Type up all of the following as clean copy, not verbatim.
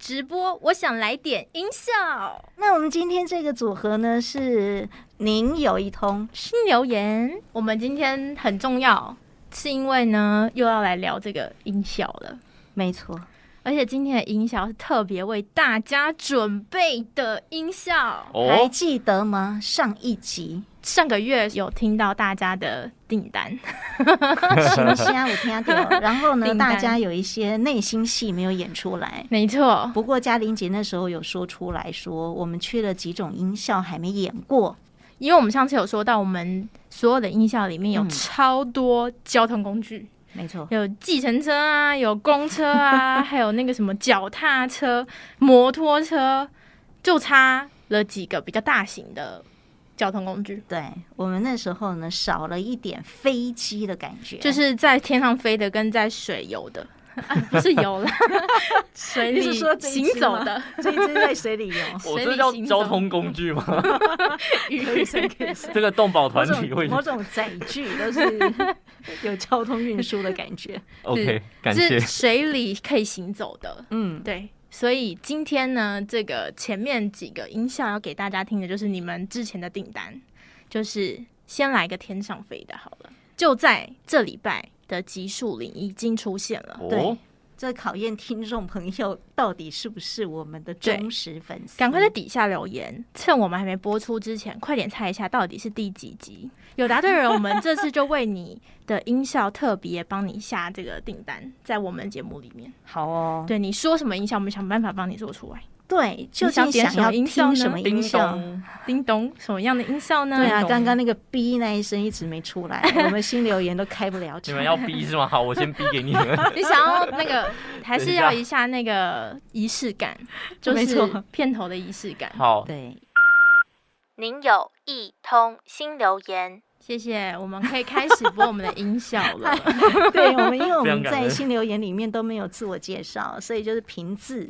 直播，我想来点音效。那我们今天这个组合呢是您有一通新留言。我们今天很重要，是因为呢又要来聊这个音效了。没错，而且今天的音效是特别为大家准备的音效，还记得吗？上一集上个月有听到大家的订单，新虾我听到，然后呢，大家有一些内心戏没有演出来，没错。不过嘉玲姐那时候有说出来说，我们缺了几种音效还没演过，因为我们上次有说到，我们所有的音效里面有超多交通工具。没错，有计程车啊，有公车啊，还有那个什么脚踏车、摩托车，就差了几个比较大型的交通工具。对，我们那时候呢少了一点飞机的感觉，就是在天上飞的跟在水游的。不是游啦，水里行走的，这一只在水里游。我这叫交通工具吗？这个动保团体会某种载具都是有交通运输的感觉。OK， 感谢。是水里可以行走的，对。所以今天呢，这个前面几个音效要给大家听的，就是你们之前的订单，就是先来个天上飞的好了，就在这礼拜的集数里已经出现了。对，这考验听众朋友到底是不是我们的忠实粉丝。赶快在底下留言，趁我们还没播出之前，快点猜一下到底是第几集。有答对人，我们这次就为你的音效特别帮你下这个订单，在我们节目里面。好哦，对，你说什么音效，我们想办法帮你做出来。对，究竟想要听什么音效？叮咚，什么样的音效呢？对啊，刚刚那个 B 那一声一直没出来，我们新留言都开不了。你们要 B 是吗？好，我先 B 给你们。你想要那个，还是要一下那个仪式感，就是片头的仪式感。好，对。您有一通新留言。谢谢，我们可以开始播我们的音效了。对，因为我们在新留言里面都没有自我介绍，所以就是凭字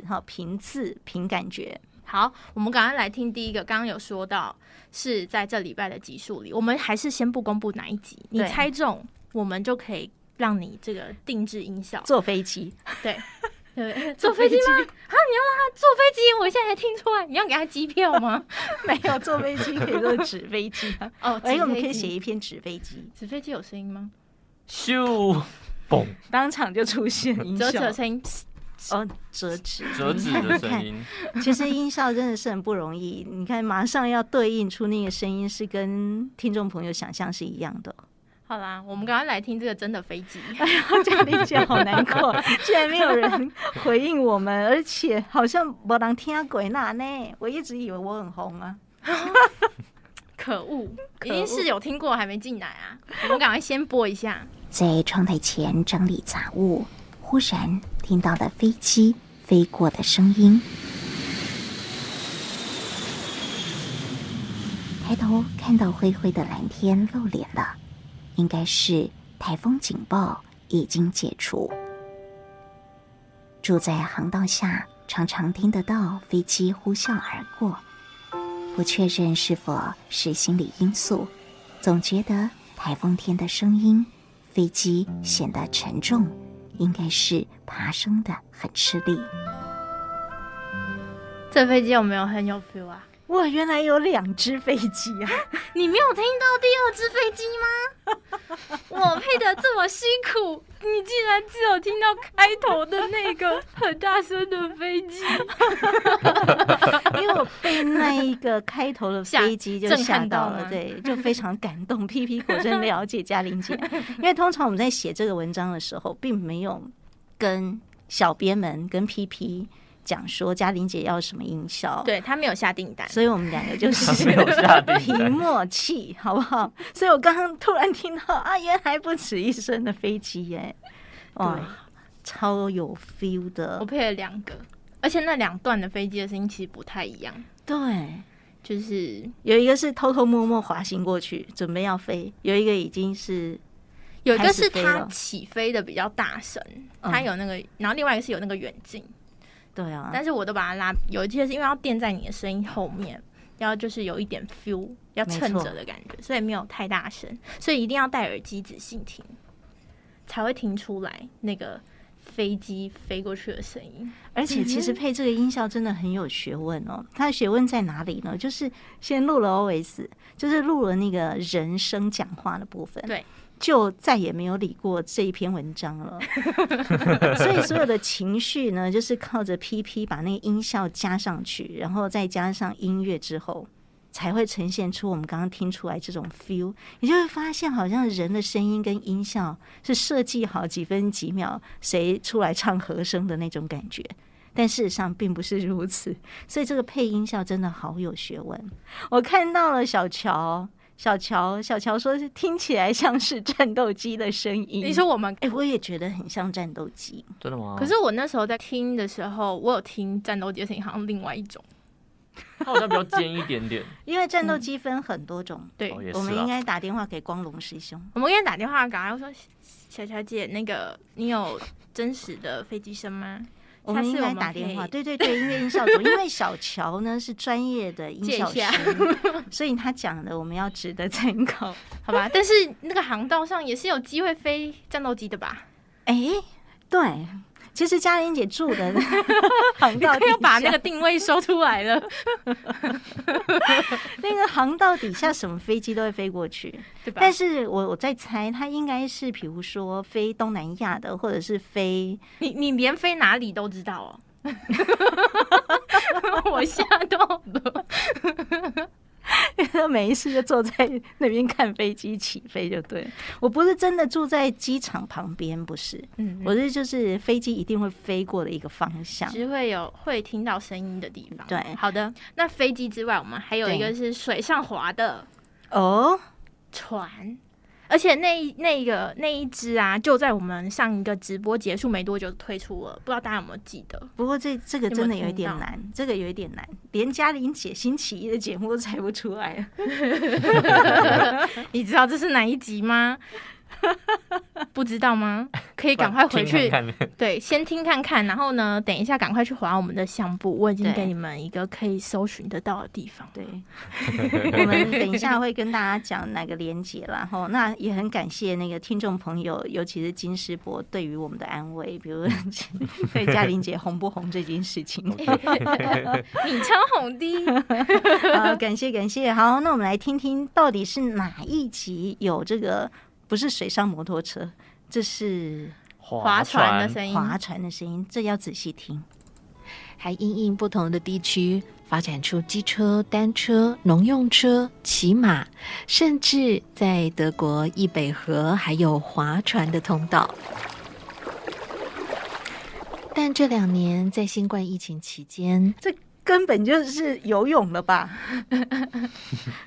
凭感觉。好，我们赶快来听第一个。刚刚有说到是在这礼拜的集数里，我们还是先不公布哪一集，你猜中，我们就可以让你这个定制音效。坐飞机，对。坐飞机吗？啊！你要让他坐飞机，我现在才听出来。你要给他机票吗？没有，坐飞机可以做纸飞机啊。哦，我们可以写一篇纸飞机。纸飞机有声音吗？咻，嘣，当场就出现音效，折声音。折纸的声音。其实音效真的是很不容易。你看，马上要对应出那个声音，是跟听众朋友想象是一样的。好啦，我们赶快来听这个真的飞机。哎呀，嘉玲姐好难过，居然没有人回应我们，而且好像没人听过那呢。我一直以为我很红啊。可恶，一定是有听过还没进来啊！我们赶快先播一下。在窗台前整理杂物，忽然听到了飞机飞过的声音。抬头看到灰灰的蓝天露脸了。应该是台风警报已经解除。住在航道下，常常听得到飞机呼啸而过，不确认是否是心理因素，总觉得台风天的声音，飞机显得沉重，应该是爬升的很吃力。这飞机有没有很有 feel 啊？哇，原来有2只飞机啊！你没有听到第2只飞机吗？我配的这么辛苦，你竟然只有听到开头的那个很大声的飞机。因为我被那一个开头的飞机就吓到了，对，就非常感动。屁屁果真了解嘉玲姐，因为通常我们在写这个文章的时候，并没有跟小编们跟屁屁讲说嘉玲姐要什么音效，对，她没有下订单，所以我们2个就是凭默契，好不好？所以我刚刚突然听到啊，原来不止一声的飞机耶，哇，超有 feel 的。我配了2个，而且那2段的飞机的声音其实不太一样。对，就是有一个是偷偷摸摸滑行过去，准备要飞；有一个已经是。有一个是它起飞的比较大声，它有那个，然后另外一个是有那个远近。对啊，但是我都把它拉，有一些是因为要垫在你的声音后面，要就是有一点 feel， 要衬着的感觉，所以没有太大声，所以一定要戴耳机仔细听，才会听出来那个飞机飞过去的声音。而且其实配这个音效真的很有学问哦。它的学问在哪里呢？就是先录了 OS， 就是录了那个人声讲话的部分，对，就再也没有理过这一篇文章了。所以所有的情绪呢，就是靠着 PP 把那个音效加上去，然后再加上音乐之后，才会呈现出我们刚刚听出来这种 feel。你就会发现，好像人的声音跟音效是设计好几分几秒谁出来唱和声的那种感觉。但事实上并不是如此，所以这个配音效真的好有学问。我看到了小乔说是听起来像是战斗机的声音。你说我们我也觉得很像战斗机。真的吗？可是我那时候在听的时候，我有听战斗机的声音，好像另外一种，它好像比较尖一点点。因为战斗机分很多种，对，我们应该打电话给光荣师兄。我们应该打电话赶快说，小乔姐，那个你有真实的飞机声吗？我们应该打电话，对，音乐音效组，因为小乔呢是专业的音效师，所以他讲的我们要值得参考，好吧？但是那个航道上也是有机会飞战斗机的吧？对，其实嘉玲姐住的航道要把那个定位说出来了。那个航道底下什么飞机都会飞过去，对吧？但是我在猜，它应该是比如说飞东南亚的，或者是飞你连飞哪里都知道哦。我吓到了。每一次就坐在那边看飞机起飞就对了。我不是真的住在机场旁边，不是，我是就是飞机一定会飞过的一个方向，只会听到声音的地方。对，好的。那飞机之外，我们还有一个是水上滑的船。而且那一只啊，就在我们上一个直播结束没多久推出了，不知道大家有没有记得？不过这个真的有一点难，这个有一点难，连嘉玲姐星期一的节目都猜不出来。你知道这是哪一集吗？不知道吗？可以赶快回去对，先听看看，然后呢，等一下赶快去滑我们的相簿，我已经给你们一个可以搜寻得到的地方。对，我们等一下会跟大家讲哪个连结啦。然后那也很感谢那个听众朋友，尤其是金师伯对于我们的安慰，比如对嘉玲姐红不红这件事情。你超红的。好，感谢。好，那我们来听听到底是哪一集有这个。不是水上摩托车，这是划船的声音。划船的声音，这要仔细听。还因应不同的地区，发展出机车、单车、农用车、骑马，甚至在德国易北河还有划船的通道。但这2年在新冠疫情期间，这根本就是游泳了吧？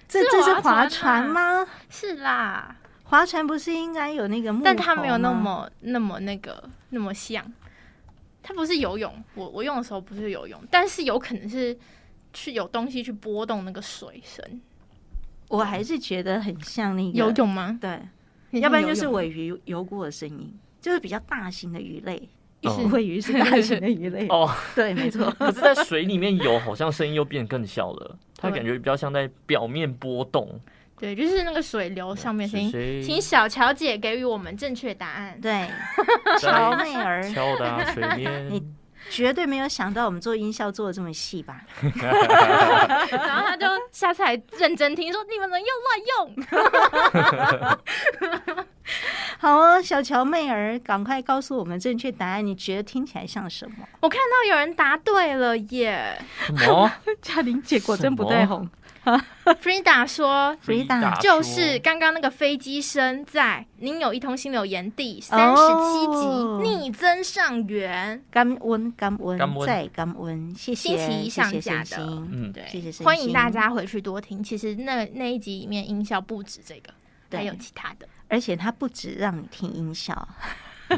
这是划船吗？是啦。划船不是应该有那个木头吗？但它没有那么像，它不是游泳。我用的时候不是游泳，但是有可能是去有东西去波动那个水声。我还是觉得很像那个游泳吗？对，要不然就是尾鱼游过的声音，就是比较大型的鱼类。尾鱼是大型的鱼类对，没错。可是在水里面游，好像声音又变更小了，它感觉比较像在表面波动。对，就是那个水流上面声音。请小乔姐给予我们正确答案。对，乔妹儿敲的水面。你绝对没有想到我们做音效做的这么细吧？然后他就下次还认真听，说你们能用乱用。好哦，小乔妹儿，赶快告诉我们正确答案。你觉得听起来像什么？我看到有人答对了耶！什么？嘉玲姐果真不太红。Frida 说 ，Frida 就是刚刚那个飞机声在《您有一通新留言》第37集逆增上缘，感恩再感恩，谢谢。星期一上架的，对，谢谢。欢迎大家回去多听。其实那一集里面音效不止这个，还有其他的，而且它不止让你听音效，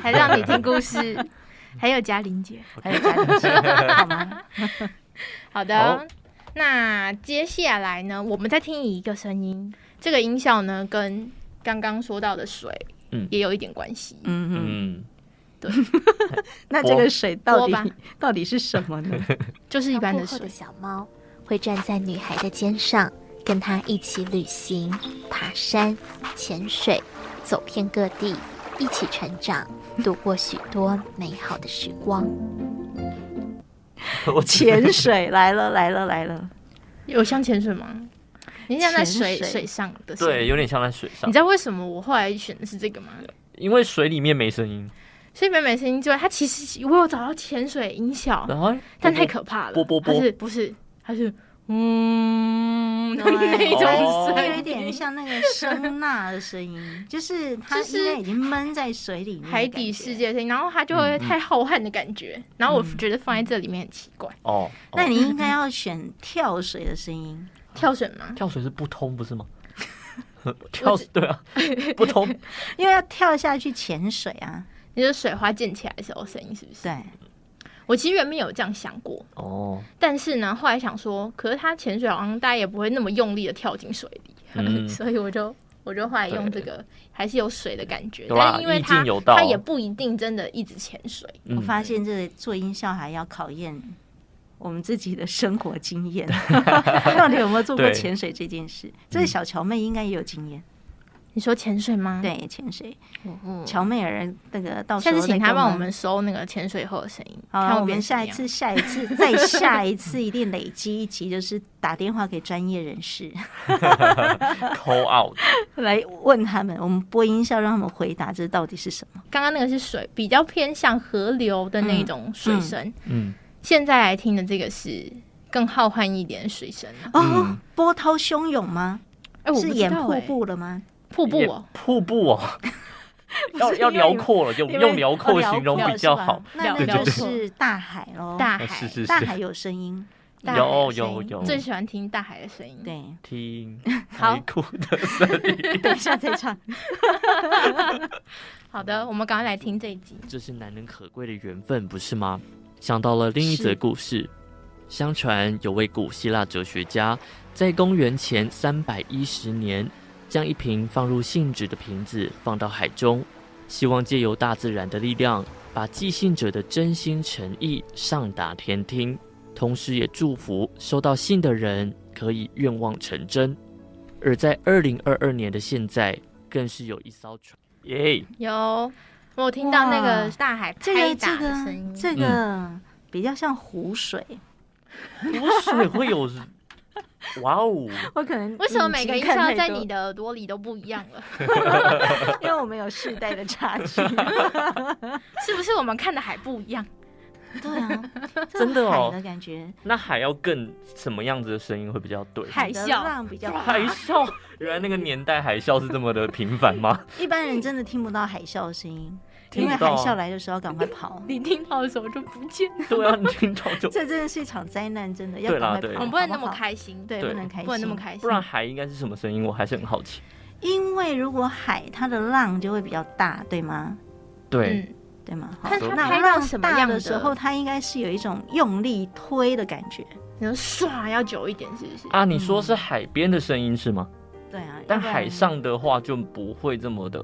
还让你听故事，还有嘉玲姐，好吗？好的。那接下来呢，我们再听一个声音，这个音效呢跟刚刚说到的水也有一点关系。对。那这个水到底是什么呢？就是一般的水。的小猫会站在女孩的肩上，跟她一起旅行、爬山、潜水，走遍各地，一起成长。度过许多美好的时光。潜水来了，有像潜水吗？你像在水上的声音，对，有点像在水上。你知道为什么我后来选的是这个吗？因为水里面没声音，水里面没声音之外，它其实我有找到潜水音效，但太可怕了。它是那种声音，有一点像那个声呐的声音，就是它应该已经闷在水里面，海底世界的声音，然后它就会太浩瀚的感觉，然后我觉得放在这里面很奇怪。那你应该要选跳水的声音。跳水吗？跳水是不通不是吗？对啊，不通，因为要跳下去潜水啊。你说水花溅起来的时候声音是不是？对，我其实原本有这样想过但是呢，后来想说，可是他潜水好像大家也不会那么用力的跳进水里，所以我就后来用这个，还是有水的感觉，但是因为他也不一定真的一直潜水。我发现这做音效还要考验我们自己的生活经验，到底有没有做过潜水这件事？这小乔妹应该也有经验。你说潜水吗？对，潜水。乔妹儿那个到时候下次请她帮我们收那个潜水后的声音。好，我们下一次再下一次一定累积一集，就是打电话给专业人士call out 来问他们，我们播音效让他们回答这到底是什么。刚刚那个是水，比较偏向河流的那种水声。现在来听的这个是更浩瀚一点的水声波涛汹涌吗？是演瀑布了吗？瀑布要辽阔了，用辽阔形容比较好。那就是大海咯。大海有声音，有，最喜欢听大海的声音。对，听海哭的声音。等一下再唱。好的，我们赶快来听这一集。这是难能可贵的缘分，不是吗？想到了另一则故事。相传有位古希腊哲学家，在公元前310年，将一瓶放入信纸的瓶子放到海中，希望借由大自然的力量，把寄信者的真心诚意上达天听，同时也祝福收到信的人可以愿望成真。而在2022年的现在，更是有一艘船，我有听到那个大海拍打的声音，这个比较像湖水。湖水会有哇哦！我可能为什么每个音效在你的耳朵里都不一样了？因为我们有世代的差距，是不是我们看的海不一样？对啊，真的海的感觉。那海要更什么样子的声音会比较对？海啸比较海啸，原来那个年代海啸是这么的频繁吗？一般人真的听不到海啸的声音。因为海啸来的时候赶快跑，你听到的时候就不见了。对啊，你听到就这真的是一场灾难，真的要赶快跑。我们不能那么开心，对，不能开心，不能那么开心。不然海应该是什么声音？我还是很好奇。因为如果海它的浪就会比较大，对吗？对，对吗？看它那浪大的时候，它应该是有一种用力推的感觉。你说唰要久一点，是不是？啊，你说是海边的声音是吗？对啊，但海上的话就不会这么的。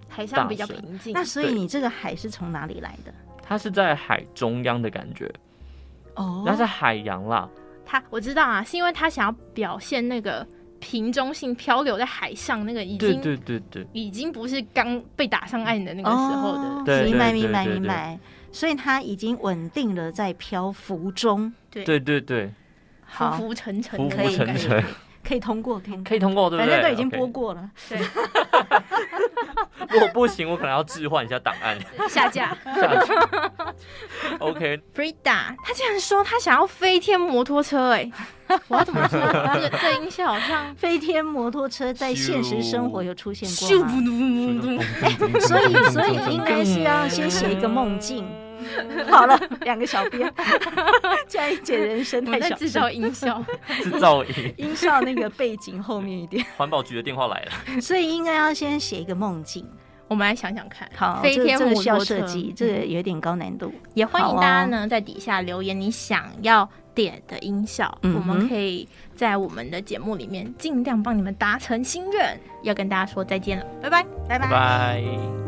海上比较平静，那所以你这个海是从哪里来的？它是在海中央的感觉，那是海洋啦。我知道啊，是因为他想要表现那个平中性漂流在海上那个已经对，已经不是刚被打上岸的那个时候的。明白。所以它已经稳定了在漂浮中。对，浮浮沉沉，可以通过，可以通过，对不对？反正都已经播过了。对。如果不行，我可能要置换一下档案，下架。OK。Frida， 他竟然说他想要飞天摩托车，我要怎么说？这音效好像飞天摩托车在现实生活有出现过吗？所以应该是要先写一个梦境。好了，2个小编，加一点人声太小声，制造音效，制造音效那个背景后面一点。环保局的电话来了，所以应该要先写一个梦境。我们来想想看，好，飞天摩托车需要设计，这个有点高难度。也欢迎大家呢在底下留言你想要点的音效，我们可以在我们的节目里面尽量帮你们达成心愿。要跟大家说再见了，拜拜，拜拜。